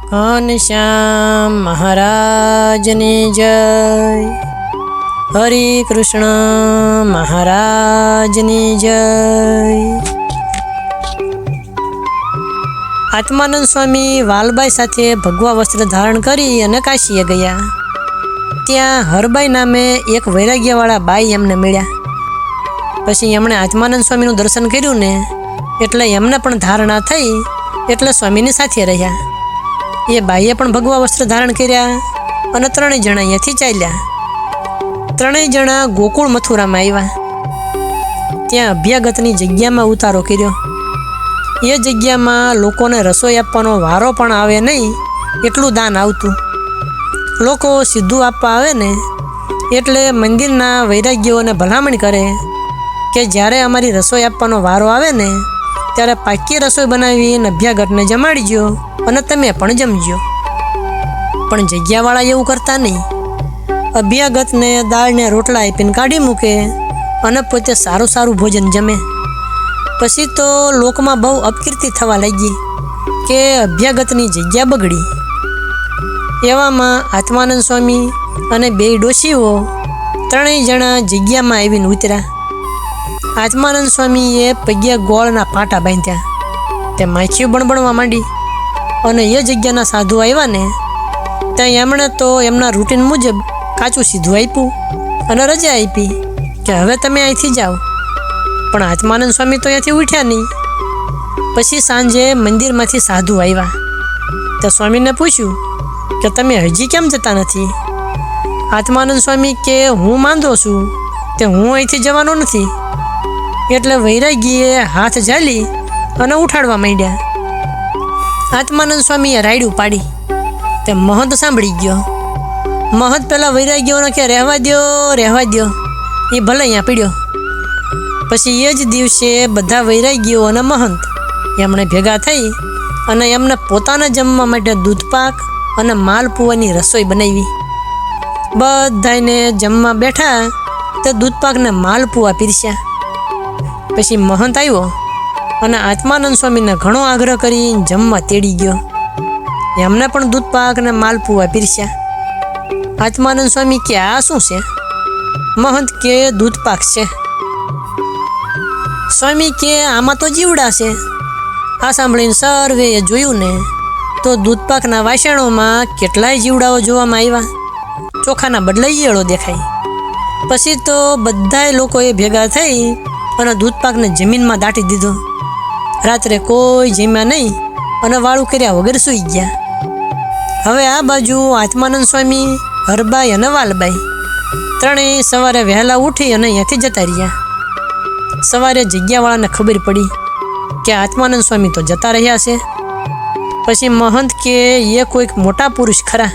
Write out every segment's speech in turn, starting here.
ઘનશ્યામ મહારાજની જય, હરે કૃષ્ણ મહારાજની જય. આત્માનંદ સ્વામી વાલબાઈ સાથે ભગવા વસ્ત્ર ધારણ કરી અને કાશીએ ગયા. ત્યાં હરબાઈ નામે એક વૈરાગ્યવાળા બાઈ એમને મળ્યા. પછી એમણે આત્માનંદ સ્વામીનું દર્શન કર્યું ને એટલે એમને પણ ધારણા થઈ, એટલે સ્વામીની સાથે રહ્યા. એ બાઈએ પણ ભગવા વસ્ત્ર ધારણ કર્યા અને ત્રણેય જણા અહીંયાથી ચાલ્યા. ત્રણેય જણા ગોકુળ મથુરામાં આવ્યા. ત્યાં અભ્યાગતની જગ્યામાં ઉતારો કર્યો. એ જગ્યામાં લોકોને રસોઈ આપવાનો વારો પણ આવે નહીં એટલું દાન આવતું. લોકો સીધું આપવા આવે ને એટલે મંદિરના વૈરાગ્યોને ભલામણ કરે કે જ્યારે અમારી રસોઈ આપવાનો વારો આવે ને ત્યારે પાકી રસોઈ બનાવીને અભ્યાગતને જમાડજો અને તમે પણ જમજો. પણ જગ્યાવાળા એવું કરતા નહીં. અભ્યાગતને દાળને રોટલા આપીને કાઢી મૂકે અને પોતે સારું સારું ભોજન જમે. પછી તો લોકમાં બહુ અપકીર્તિ થવા લાગી કે અભ્યાગતની જગ્યા બગડી. એવામાં આત્માનંદ સ્વામી અને બે ડોશીઓ ત્રણેય જણા જગ્યામાં આવીને ઉતર્યા. આત્માનંદ સ્વામીએ પગે ગોળના પાટા બાંધ્યા. તે માખીઓ બણબણવા માંડી અને એ જગ્યાના સાધુ આવ્યા ને ત્યાં એમણે તો એમના રૂટીન મુજબ કાચું સીધું આપ્યું અને રજા આપી કે હવે તમે અહીંથી જાઓ. પણ આત્માનંદ સ્વામી તો અહીંયાથી ઉઠ્યા નહીં. પછી સાંજે મંદિરમાંથી સાધુ આવ્યા. તો સ્વામીને પૂછ્યું કે તમે હજી કેમ જતા નથી? આત્માનંદ સ્વામી કે હું માંદો છું તે હું અહીંથી જવાનો નથી. એટલે વૈરાગીએ હાથ ઝાલી અને ઉઠાડવા માંડ્યા. આત્માનંદ સ્વામીએ રાયડું પાડી. તે મહંત સાંભળી ગયો. મહંત પેલા વૈરાગ્યોને કે રહેવા દો એ ભલે અહીંયા પીડ્યો. પછી એ જ દિવસે બધા વૈરાગ્યો અને મહંત એમણે ભેગા થઈ અને એમને પોતાના જમવા માટે દૂધપાક અને માલપુવાની રસોઈ બનાવી. બધાને જમવા બેઠા તે દૂધપાકને માલપુવા પીરસ્યા. પછી મહંત આવ્યો અને આત્માનંદ સ્વામીને ઘણો આગ્રહ કરી જમવા તેડી ગયો. એમને પણ દૂધપાક અને માલપુવા પીરસ્યા. આત્માનંદ સ્વામી કે આ શું છે? મહંત કે દૂધપાક છે. સ્વામી કે આમાં તો જીવડા છે. આ સાંભળીને સર્વેએ જોયું ને તો દૂધપાકના વાસણોમાં કેટલાય જીવડાઓ જોવામાં આવ્યા. ચોખાના બદલે ઈયળો દેખાય. પછી તો બધાય લોકોએ ભેગા થઈ અને દૂધપાકને જમીનમાં દાટી દીધો. રાત્રે કોઈ જમ્યા નહીં અને વાળું કર્યા વગર સૂઈ ગયા. હવે આ બાજુ આત્માનંદ સ્વામી, હરબાઈ અને વાલબાઈ ત્રણેય સવારે વહેલા ઉઠી અને અહીંયાથી જતા રહ્યા. સવારે જગ્યાવાળાને ખબર પડી કે આત્માનંદ સ્વામી તો જતા રહ્યા છે. પછી મહંત કે એ કોઈક મોટા પુરુષ ખરા.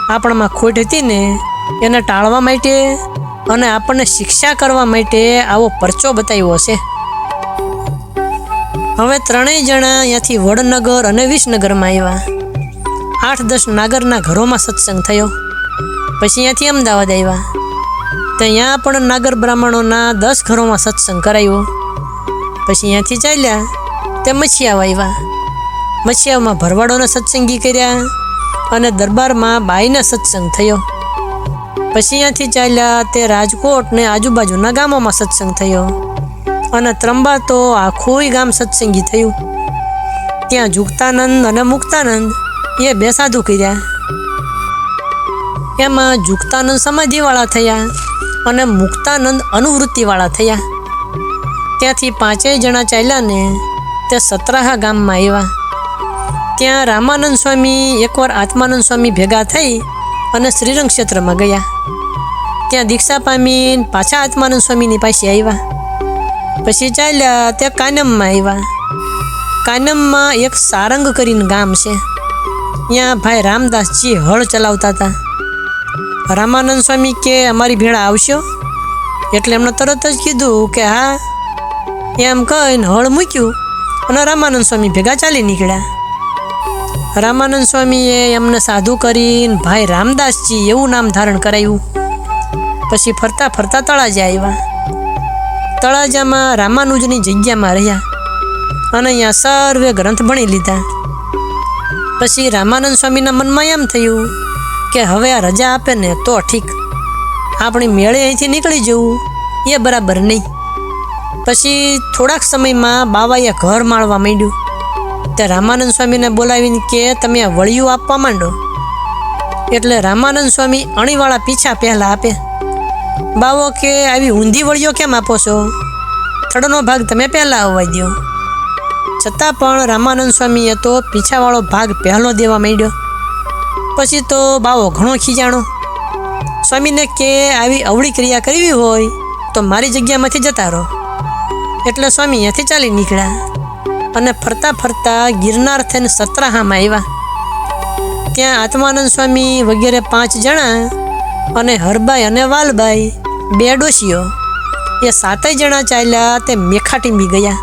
આપણામાં ખોટ હતી ને એને ટાળવા માટે અને આપણને શિક્ષા કરવા માટે આવો પરચો બતાવ્યો છે. હવે ત્રણેય જણા અહીંયાથી વડનગર અને વિસનગરમાં આવ્યા. 8-10 નાગરના ઘરોમાં સત્સંગ થયો. પછી અહીંયાથી અમદાવાદ આવ્યા. ત્યાં પણ નાગર બ્રાહ્મણોના 10 ઘરોમાં સત્સંગ કરાયો. પછી અહીંયાથી ચાલ્યા તે મછિયાવ આવ્યા. મછિયાવમાં ભરવાડોને સત્સંગી કર્યા અને દરબારમાં બાઈને સત્સંગ થયો. પછી અહીંયાથી ચાલ્યા તે રાજકોટ ને આજુબાજુના ગામોમાં સત્સંગ થયો અને ત્રંબા તો આખું ગામ સત્સંગી થયું. ત્યાં જુક્તાનંદ અને મુક્તાનંદ એ બે સાધુ કર્યા. એમાં જુક્તાનંદ સમાધિવાળા થયા અને મુક્તાનંદ અનુવૃત્તિવાળા થયા. ત્યાંથી 5 જણા ચાલ્યા ને તે સતરાહા ગામમાં આવ્યા. ત્યાં રામાનંદ સ્વામી એકવાર આત્માનંદ સ્વામી ભેગા થઈ અને શ્રીરંગ ક્ષેત્રમાં ગયા. ત્યાં દીક્ષા પામી પાછા આત્માનંદ સ્વામીની પાસે આવ્યા. પછી ચાલ્યા ત્યાં કાનમમાં આવ્યા. કાનમમાં એક સારંગ કરીને ગામ છે. ત્યાં ભાઈ રામદાસજી હળ ચલાવતા હતા. રામાનંદ સ્વામી કે અમારી ભેળા આવશો? એટલે એમણે તરત જ કીધું કે હા. એમ કહીને હળ મૂક્યું અને રામાનંદ સ્વામી ભેગા ચાલી નીકળ્યા. રામાનંદ સ્વામીએ એમને સાધુ કરીને ભાઈ રામદાસજી એવું નામ ધારણ કરાવ્યું. પછી ફરતા ફરતા તળાજા આવ્યા. તળાજામાં રામાનુજની જગ્યામાં રહ્યા અને અહીંયા સર્વે ગ્રંથ ભણી લીધા. પછી રામાનંદ સ્વામીના મનમાં એમ થયું કે હવે આ રજા આપે ને તો ઠીક, આપણી મેળે અહીંથી નીકળી જવું એ બરાબર નહીં. પછી થોડાક સમયમાં બાવાએ ઘર માળવા માંડ્યું. તે રામાનંદ સ્વામીને બોલાવીને કે તમે આ વળિયું આપવા માંડો. એટલે રામાનંદ સ્વામી અણીવાળા પીછા પહેલાં આપે. બાવો કે આવી ઊંધી વળીઓ કેમ આપો છો? થડનો ભાગ તમે પહેલાં આવવા દો. છતાં પણ રામાનંદ સ્વામીએ તો પીછાવાળો ભાગ પહેલો દેવા માંડ્યો. પછી તો બાવો ઘણો ખીજાણો. સ્વામીને કે આવી અવળી ક્રિયા કરવી હોય તો મારી જગ્યામાંથી જતા રહો. એટલે સ્વામી અહીંયાથી ચાલી નીકળ્યા અને ફરતા ફરતા ગિરનાર થઈને સત્રાહામાં આવ્યા. ત્યાં આત્માનંદ સ્વામી વગેરે 5 જણા અને હરબાઈ અને વાલબાઈ 2 ડોશીઓ એ 7 જણા ચાલ્યા તે મેખાટીંબી ગયા.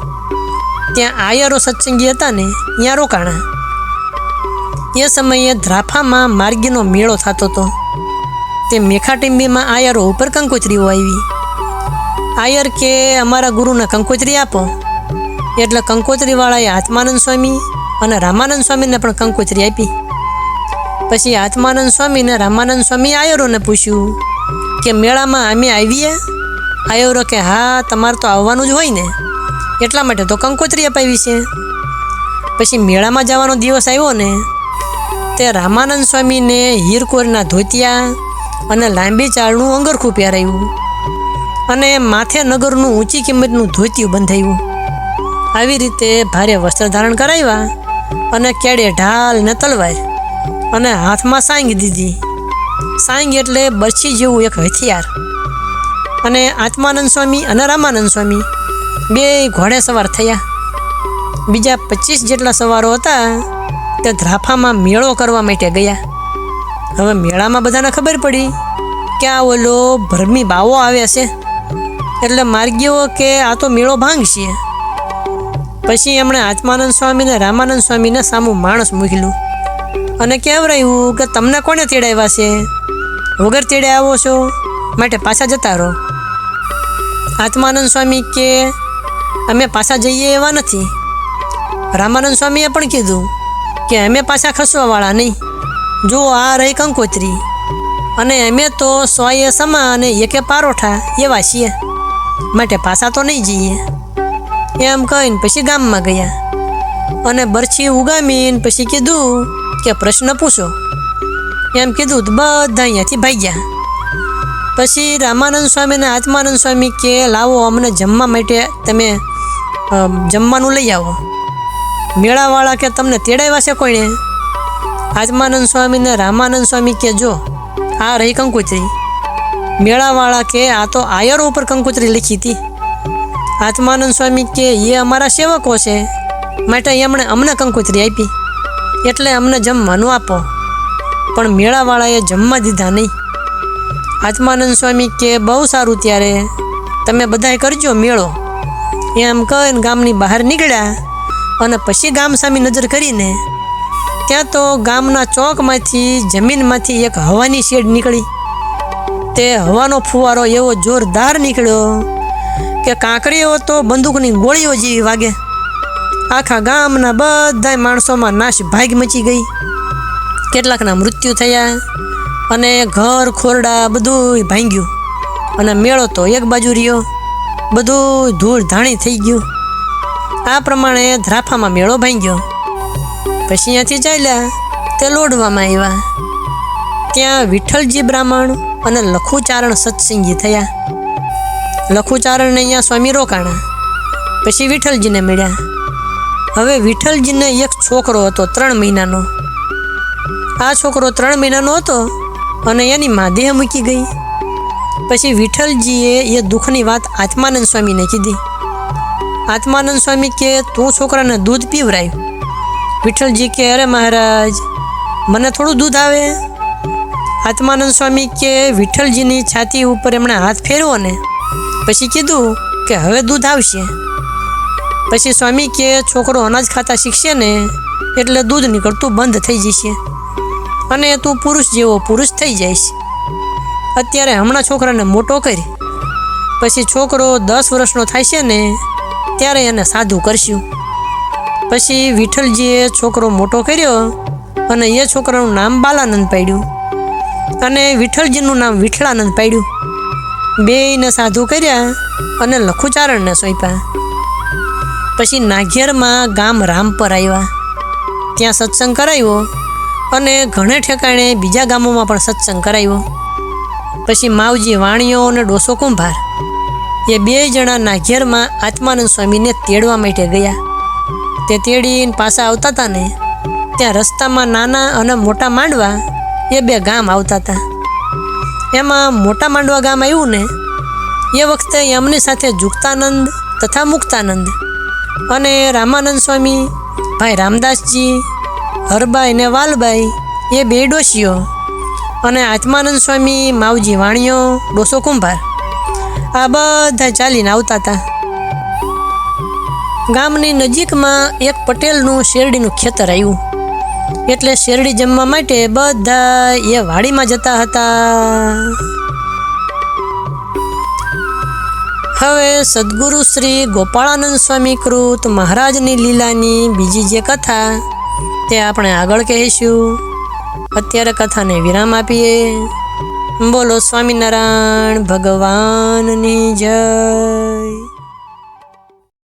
ત્યાં આયરો સત્સંગી હતા ને ત્યાં રોકાણા. એ સમયે ધ્રાફામાં માર્ગીનો મેળો થતો હતો. તે મેખાટીંબીમાં આયરો ઉપર કંકોત્રીઓ આવી. આયર કે અમારા ગુરુને કંકોત્રી આપો. એટલે કંકોત્રીવાળાએ આત્માનંદ સ્વામી અને રામાનંદ સ્વામીને પણ કંકોત્રી આપી. પછી આત્માનંદ સ્વામીને રામાનંદ સ્વામી આયરોને પૂછ્યું કે મેળામાં અમે આવીએ? આયરો કે હા, તમારે તો આવવાનું જ હોય ને, એટલા માટે તો કંકોત્રી અપાવી છે. પછી મેળામાં જવાનો દિવસ આવ્યો ને તે રામાનંદ સ્વામીને હીરકોરના ધોતિયા અને લાંબી ચાળનું અંગરખું પહેરાવ્યું અને માથે નગરનું ઊંચી કિંમતનું ધોતિયું બંધાવ્યું. આવી રીતે ભારે વસ્ત્ર ધારણ કરાવ્યા અને કેડે ઢાલ ને તલવાર અને હાથમાં સાંગ દીધી. સાંગ એટલે બરછી જેવું એક હથિયાર. અને આત્માનંદ સ્વામી અને રામાનંદ સ્વામી 2 ઘોડે સવાર થયા. બીજા 25 જેટલા સવારો હતા તે ધ્રાફામાં મેળો કરવા માટે ગયા. હવે મેળામાં બધાને ખબર પડી કે આ ઓલો ભરમી બાવો આવે છે, એટલે માર્ગીઓ કે આ તો મેળો ભાંગશે. પછી એમણે આત્માનંદ સ્વામી ને રામાનંદ સ્વામીને સામું માણસ મૂકેલું અને કહેવરાયું કે તમને કોને તેડાવ્યા છે? વગર તેડે આવો છો, માટે પાછા જતા રહો. આત્માનંદ સ્વામી કે અમે પાછા જઈએ એવા નથી. રામાનંદ સ્વામીએ પણ કીધું કે અમે પાછા ખસવાવાળા નહીં. જો આ રહી કંકોત્રી અને અમે તો 100 સમા અને 1 પારોઠા એવા છીએ, માટે પાછા તો નહીં જઈએ. એમ કહીને પછી ગામમાં ગયા અને બરછી ઉગામીને પછી કીધું કે પ્રશ્ન પૂછો. એમ કીધું તો બધા અહીંયાથી ભાગ્યા. પછી રામાનંદ સ્વામી અને આત્માનંદ સ્વામી કે લાવો અમને જમવા માટે તમે જમવાનું લઈ આવો. મેળાવાળા કે તમને તેડાવ્યા છે કોઈને? આત્માનંદ સ્વામી ને રામાનંદ સ્વામી કે જો આ રહી કંકોત્રી. મેળાવાળા કે આ તો આયરો ઉપર કંકોત્રી લખી હતી. આત્માનંદ સ્વામી કે એ અમારા સેવકો છે, માટે એમણે અમને કંકોત્રી આપી, એટલે અમને જમવાનું આપો. પણ મેળાવાળાએ જમવા દીધા નહીં. આત્માનંદ સ્વામી કે બહુ સારું, ત્યારે તમે બધાએ કરજો મેળો. એમ કહીને ગામની બહાર નીકળ્યા અને પછી ગામ સામે નજર કરીને ત્યાં તો ગામના ચોકમાંથી જમીનમાંથી એક હવાની શેડ નીકળી. તે હવાનો ફુવારો એવો જોરદાર નીકળ્યો કે કાંકરીઓ તો બંદૂકની ગોળીઓ જેવી વાગે. આખા ગામના બધા માણસોમાં નાશ ભાગ મચી ગઈ. કેટલાકના મૃત્યુ થયા અને ઘર ખોરડા બધું ભાંગ્યું અને મેળો તો એક બાજુ રહ્યો, બધું ધૂળ ધાણી થઈ ગયું. આ પ્રમાણે ધ્રાફામાં મેળો ભાંગ્યો. પછી અહીંયાથી ચાલ્યા તે લોઢવામાં આવ્યા. ત્યાં વિઠ્ઠલજી બ્રાહ્મણ અને લખુચારણ સત્સંગી થયા. લખુચારણને અહીંયા સ્વામી રોકાણા. પછી વિઠ્ઠલજીને મળ્યા. હવે વિઠ્ઠલજીને એક છોકરો હતો 3 મહિનાનો. આ છોકરો 3 મહિનાનો હતો અને એની મા દેહ મૂકી ગઈ. પછી વિઠ્ઠલજીએ એ દુઃખની વાત આત્માનંદ સ્વામીને કીધી. આત્માનંદ સ્વામી કે તું છોકરાને દૂધ પીવરાય. વિઠ્ઠલજી કે અરે મહારાજ, મને થોડું દૂધ આવે. આત્માનંદ સ્વામી કે વિઠ્ઠલજીની છાતી ઉપર એમણે હાથ ફેરવો ને પછી કીધું કે હવે દૂધ આવશે. પછી સ્વામી કે છોકરો અનાજ ખાતા શીખશે ને એટલે દૂધ નીકળતું બંધ થઈ જશે અને તું પુરુષ જેવો પુરુષ થઈ જઈશ. અત્યારે હમણાં છોકરાને મોટો કરી, પછી છોકરો 10 વર્ષનો થાય છે ને ત્યારે એને સાધુ કરશું. પછી વિઠ્ઠલજીએ છોકરો મોટો કર્યો અને એ છોકરાનું નામ બાલાનંદ પાડ્યું અને વિઠ્ઠલજીનું નામ વિઠ્ઠલાનંદ પાડ્યું. બેયને સાધુ કર્યા અને લખુચારણને સોંપ્યા. પછી નાઘેરમાં ગામ રામપર આવ્યા. ત્યાં સત્સંગ કરાવ્યો અને ઘણે ઠેકાણે બીજા ગામોમાં પણ સત્સંગ કરાવ્યો. પછી માવજી વાણિયો અને ડોસો કુંભાર એ 2 જણા નાઘેરમાં આત્માનંદ સ્વામીને તેડવા માટે ગયા. તે તેડીને પાછા આવતા હતા ને ત્યાં રસ્તામાં નાના અને મોટા માંડવા એ 2 ગામ આવતા હતા. એમાં મોટા માંડવા ગામ આવ્યું ને એ વખતે એમની સાથે જુક્તાનંદ તથા મુક્તાનંદ અને રામાનંદ સ્વામી, ભાઈ રામદાસજી, હરબાઈ ને વાલબાઈ એ 2 ડોશીઓ અને આત્માનંદ સ્વામી, માવજી વાણિયો, ડોસો કુંભાર આ બધા ચાલીને આવતા હતા. ગામની નજીકમાં એક પટેલનું શેરડીનું ખેતર આવ્યું. એટલે શેરડી જમવા માટે બધા એ વાડીમાં જતા હતા. હવે સદગુરુ શ્રી ગોપાળાનંદ સ્વામી કૃત મહારાજની લીલાની બીજી જે કથા તે આપણે આગળ કહીશું. અત્યારે કથાને વિરામ આપીએ. બોલો સ્વામિનારાયણ ભગવાનની જય.